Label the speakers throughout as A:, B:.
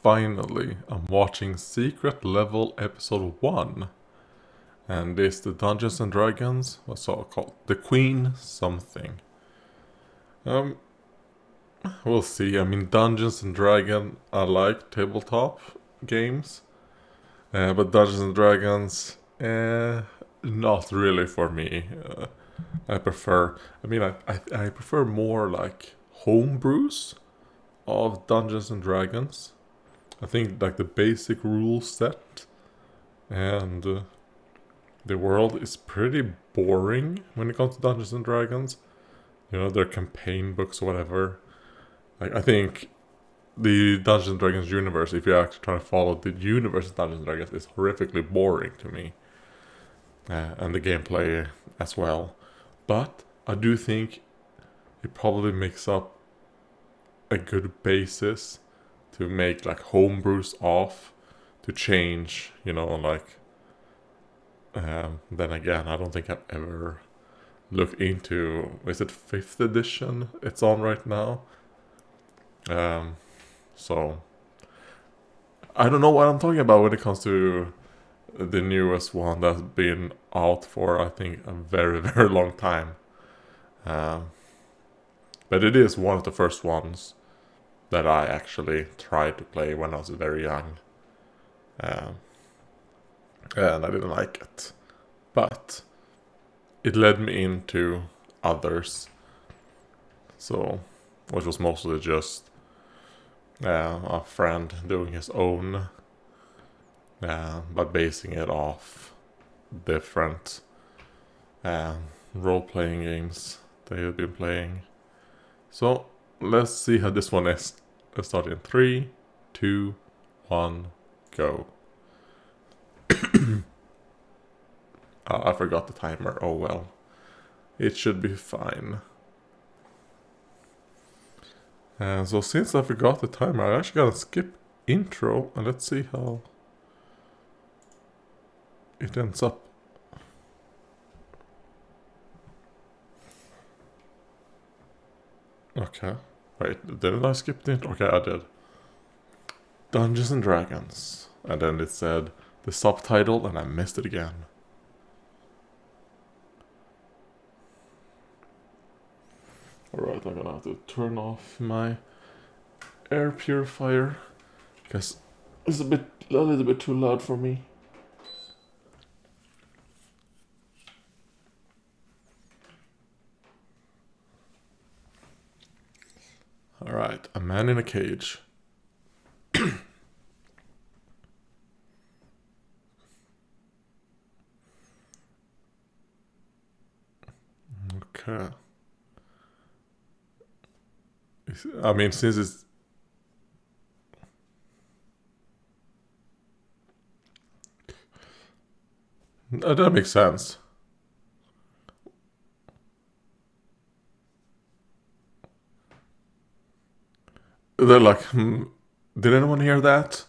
A: finally, I'm watching Secret Level Episode 1. And it's the Dungeons and Dragons, what's it called? The Queen something. Um, we'll see. I mean, Dungeons and Dragons, I like tabletop games. But Dungeons and Dragons, not really for me. I prefer, I prefer more like homebrews of Dungeons and Dragons. I think like the basic rule set and the world is pretty boring when it comes to Dungeons and Dragons. You know, their campaign books or whatever. Like I think the Dungeons and Dragons universe, if you actually try to follow the universe of Dungeons and Dragons, is horrifically boring to me. And the gameplay as well. But I do think it probably makes up a good basis to make like homebrews off to change, you know, like then again, I don't think I've ever looked into, is it 5th edition it's on right now? So I don't know what I'm talking about when it comes to the newest one that's been out for I think a very very long time. But it is one of the first ones that I actually tried to play when I was very young. And I didn't like it. But it led me into others. So, which was mostly just a friend doing his own, but basing it off different role-playing games they had been playing. So, let's see how this one is. Let's start in 3, 2, 1, go. I forgot the timer. Oh well. It should be fine. So since I forgot the timer, I actually gotta skip intro and let's see how it ends up. Okay. Wait, didn't I skip the intro? Okay, I did. Dungeons and Dragons. And then it said the subtitle and I missed it again. Alright, I'm gonna have to turn off my air purifier because it's a little bit too loud for me. Alright, a man in a cage. Okay. I mean, since it's... that makes sense. They're like, did anyone hear that?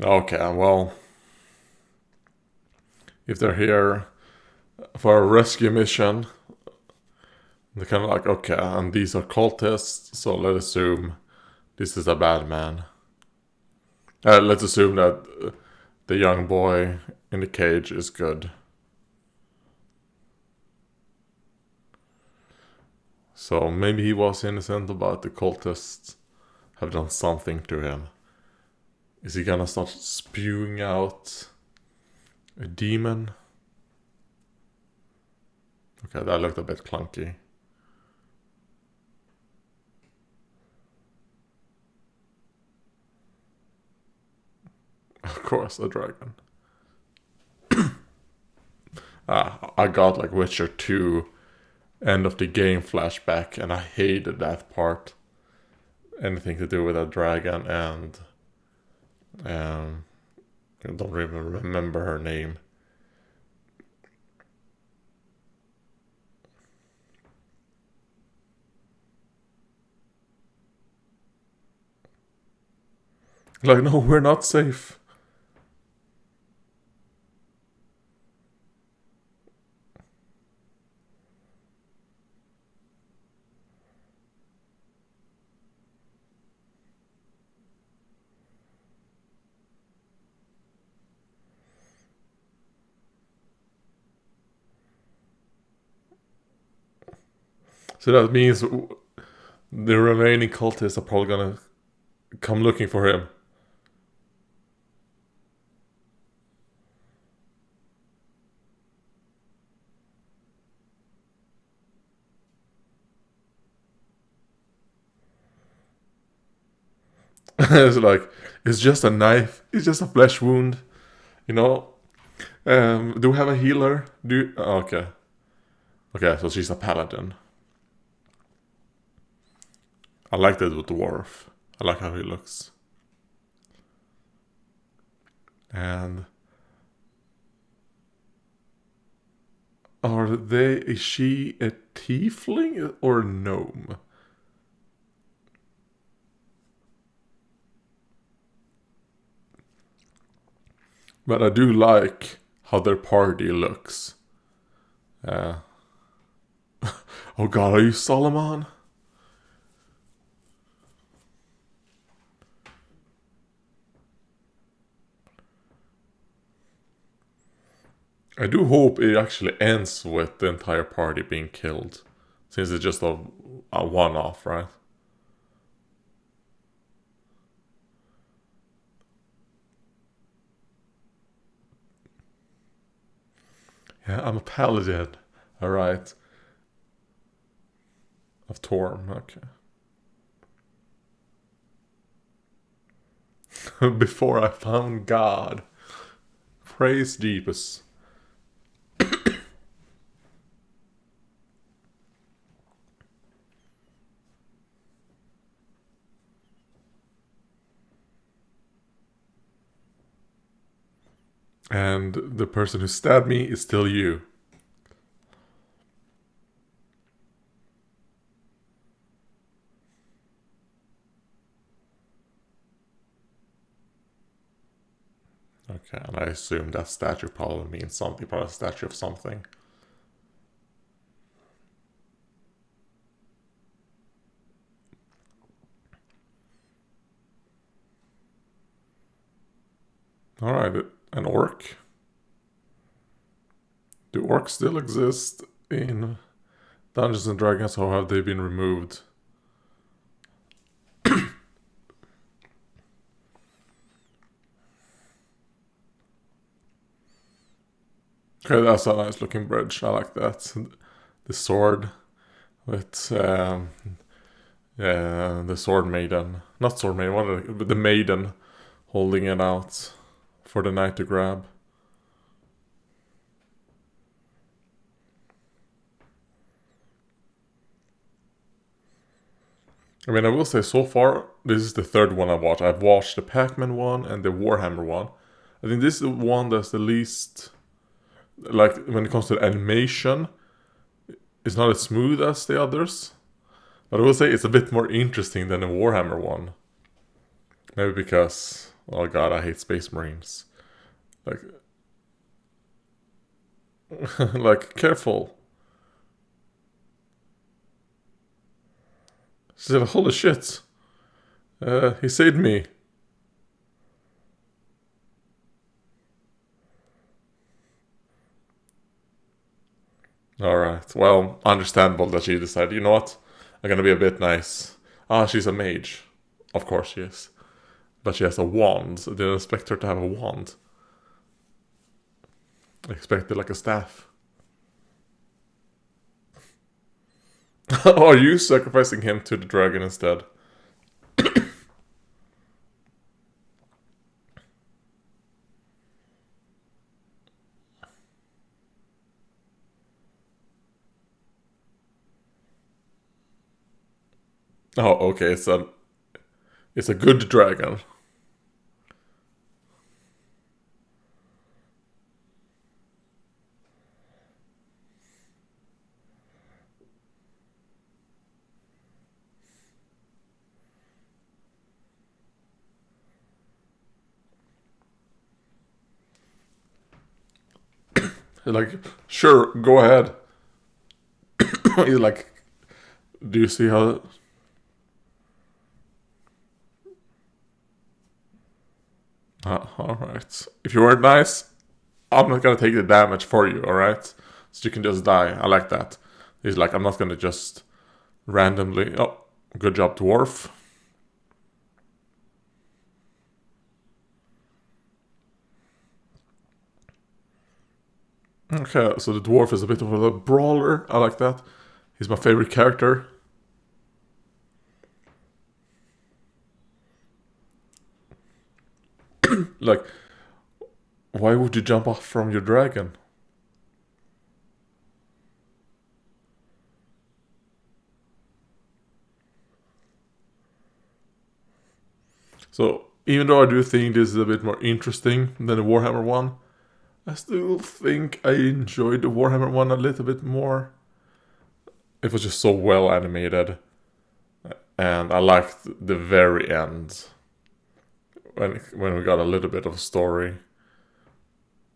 A: Okay, well, if they're here for a rescue mission, they're kind of like, okay, and these are cultists, so let's assume this is a bad man. Let's assume that the young boy in the cage is good. So maybe he was innocent, but the cultists have done something to him. Is he gonna start spewing out a demon? Okay, that looked a bit clunky. Of course, a dragon. I got like Witcher 2 end of the game flashback and I hated that part. Anything to do with a dragon and I don't even remember her name. Like, no, we're not safe. So that means the remaining cultists are probably gonna come looking for him. It's like, it's just a knife. It's just a flesh wound. You know? Do we have a healer? Okay. Okay, so she's a paladin. I like that dwarf. I like how he looks. And is she a tiefling or a gnome? But I do like how their party looks. Oh god, are you Solomon? I do hope it actually ends with the entire party being killed. Since it's just a one-off, right? Yeah, I'm a paladin. Alright. Of Torm, okay. Before I found God. Praise Jeebus. And the person who stabbed me is still you. Okay, and I assume that statue probably means something, probably a statue of something. Alright, an orc. Do orcs still exist in Dungeons and Dragons, or have they been removed? Okay, that's a nice looking bridge. I like that. The sword with the sword maiden. Not sword maiden, but the maiden holding it out for the knight to grab. I mean, I will say so far, this is the third one I've watched. I've watched the Pac-Man one and the Warhammer one. I think this is the one that's the least, like, when it comes to animation, it's not as smooth as the others. But I will say it's a bit more interesting than the Warhammer one. Maybe because, oh god, I hate Space Marines. Like, like, careful. She said, holy shit. He saved me. Alright, well, understandable that she decided, you know what? I'm gonna be a bit nice. Ah, she's a mage. Of course she is. But she has a wand. I didn't expect her to have a wand. I expected like a staff. Are you sacrificing him to the dragon instead? Oh, okay, it's a good dragon. He's like, sure, go ahead. He's like, do you see how... Alright. If you weren't nice, I'm not gonna take the damage for you, alright? So you can just die. I like that. He's like, I'm not gonna just randomly. Oh, good job, dwarf. Okay, so the dwarf is a bit of a brawler. I like that. He's my favorite character. Like, why would you jump off from your dragon? So, even though I do think this is a bit more interesting than the Warhammer one, I still think I enjoyed the Warhammer one a little bit more. It was just so well animated. And I liked the very end. When we got a little bit of a story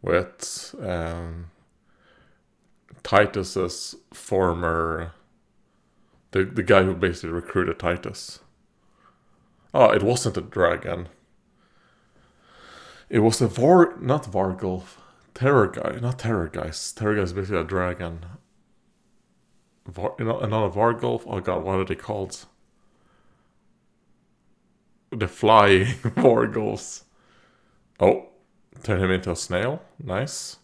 A: with Titus's former... The guy who basically recruited Titus. Oh, it wasn't a dragon. It was a not Vargulf. Terror guy. Not Terror guys. Terror guy is basically a dragon. Another Vargulf. Oh god, what are they called? The flying Vargulfs. Oh, turn him into a snail. Nice.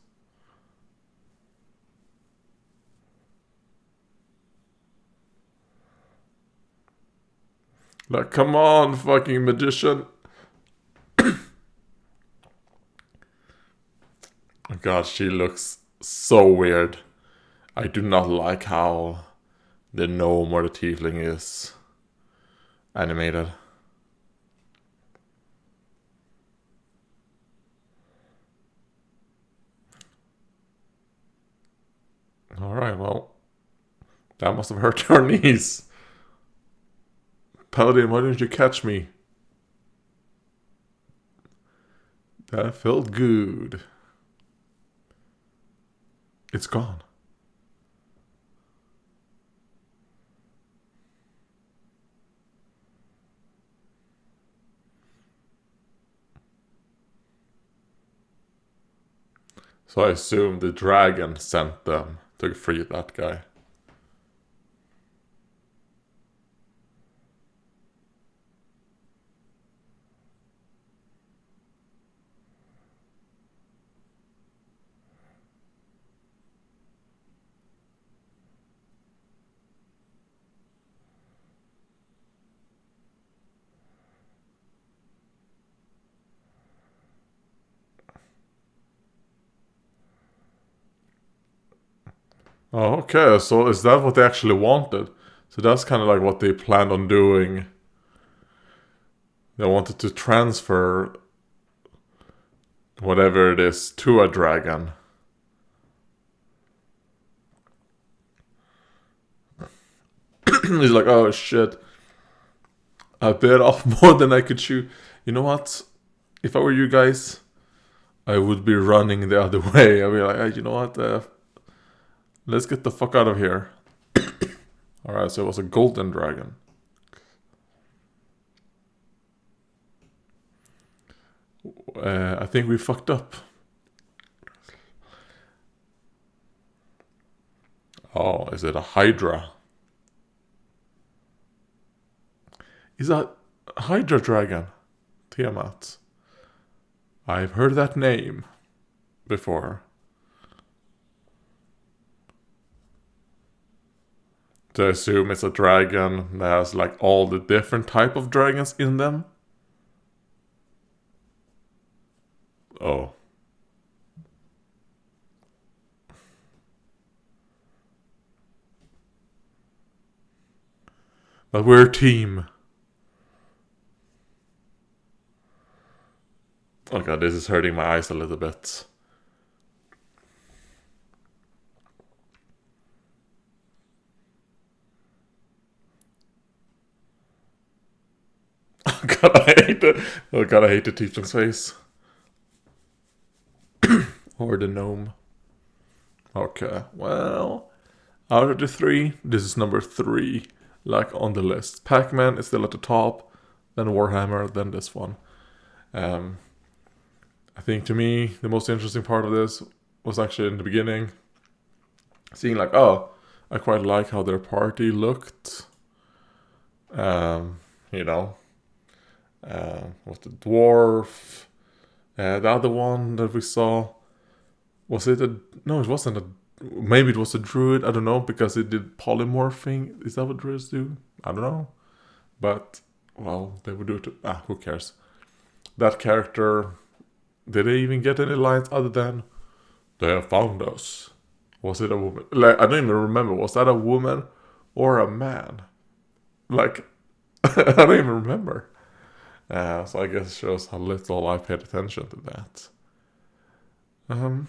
A: Like, come on, fucking magician. Oh god, she looks so weird. I do not like how the gnome or the tiefling is animated. Alright, well, that must have hurt your knees. Paladin, why didn't you catch me? That felt good. It's gone. So I assume the dragon sent them to free that guy. Oh, okay, so is that what they actually wanted? So that's kind of like what they planned on doing. They wanted to transfer whatever it is to a dragon. He's like, oh shit. I bit off more than I could chew. You know what? If I were you guys, I would be running the other way. I'd be like, hey, you know what? Let's get the fuck out of here. Alright, so it was a golden dragon. I think we fucked up. Oh, is it a Hydra? Is that Hydra dragon? Tiamat. I've heard that name before. So I assume it's a dragon that has like all the different type of dragons in them. Oh. But we're a team. Oh god, this is hurting my eyes a little bit. Oh god, I hate it. Oh god, I hate the tiefling's face. Or the gnome. Okay, well, out of the three, this is number 3, like on the list. Pac-Man is still at the top, then Warhammer, then this one. I think to me, the most interesting part of this was actually in the beginning. Seeing like, oh, I quite like how their party looked. You know, with the dwarf. The other one that we saw, was it a... No, it wasn't a... Maybe it was a druid, I don't know, because it did polymorphing. Is that what druids do? I don't know. But, well, they would do it... who cares? That character... Did they even get any lines other than... They have found us. Was it a woman? Like, I don't even remember. Was that a woman or a man? Like, I don't even remember. So I guess it shows how little I paid attention to that. I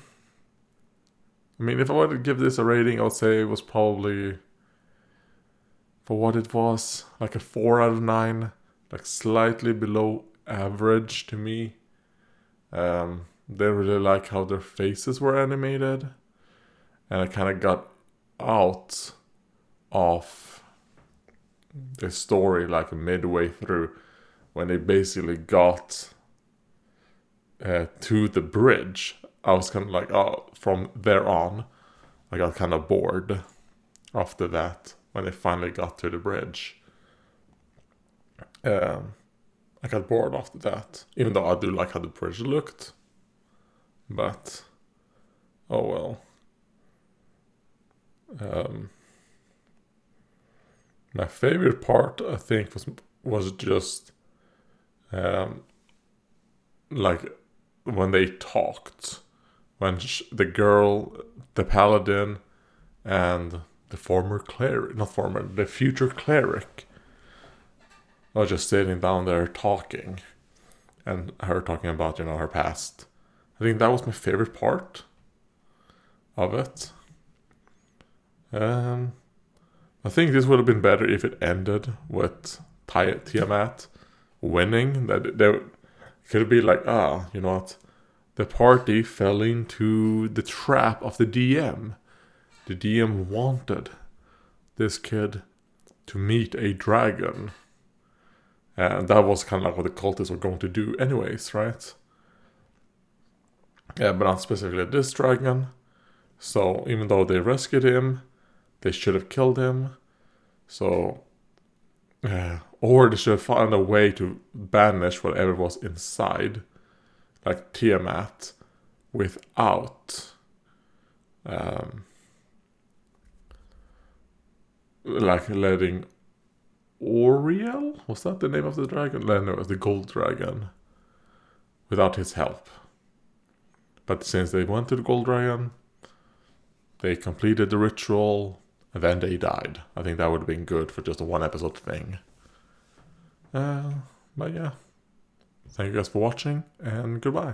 A: mean, if I were to give this a rating, I would say it was probably, for what it was, like a 4 out of 9. Like slightly below average to me. They really like how their faces were animated. And I kind of got out of the story like midway through, when they basically got to the bridge. I was kind of like, from there on, I got kind of bored after that, when they finally got to the bridge. I got bored after that, even though I do like how the bridge looked. But, oh well. My favorite part, I think, was just like when they talked, when the girl, the paladin, and the the future cleric, are just sitting down there talking, and her talking about, her past. I think that was my favorite part of it. I think this would have been better if it ended with Tiamat winning. That there could be like, you know what? The party fell into the trap of the DM. The DM wanted this kid to meet a dragon. And that was kind of like what the cultists were going to do anyways, right? Yeah, but not specifically this dragon. So even though they rescued him, they should have killed him. So, or they should have found a way to banish whatever was inside, like Tiamat, without, like letting Oriel, was that the name of the dragon? No, it was the gold dragon, without his help. But since they went to the gold dragon, they completed the ritual, and then they died. I think that would have been good for just a 1-episode thing. But yeah. Thank you guys for watching, and goodbye.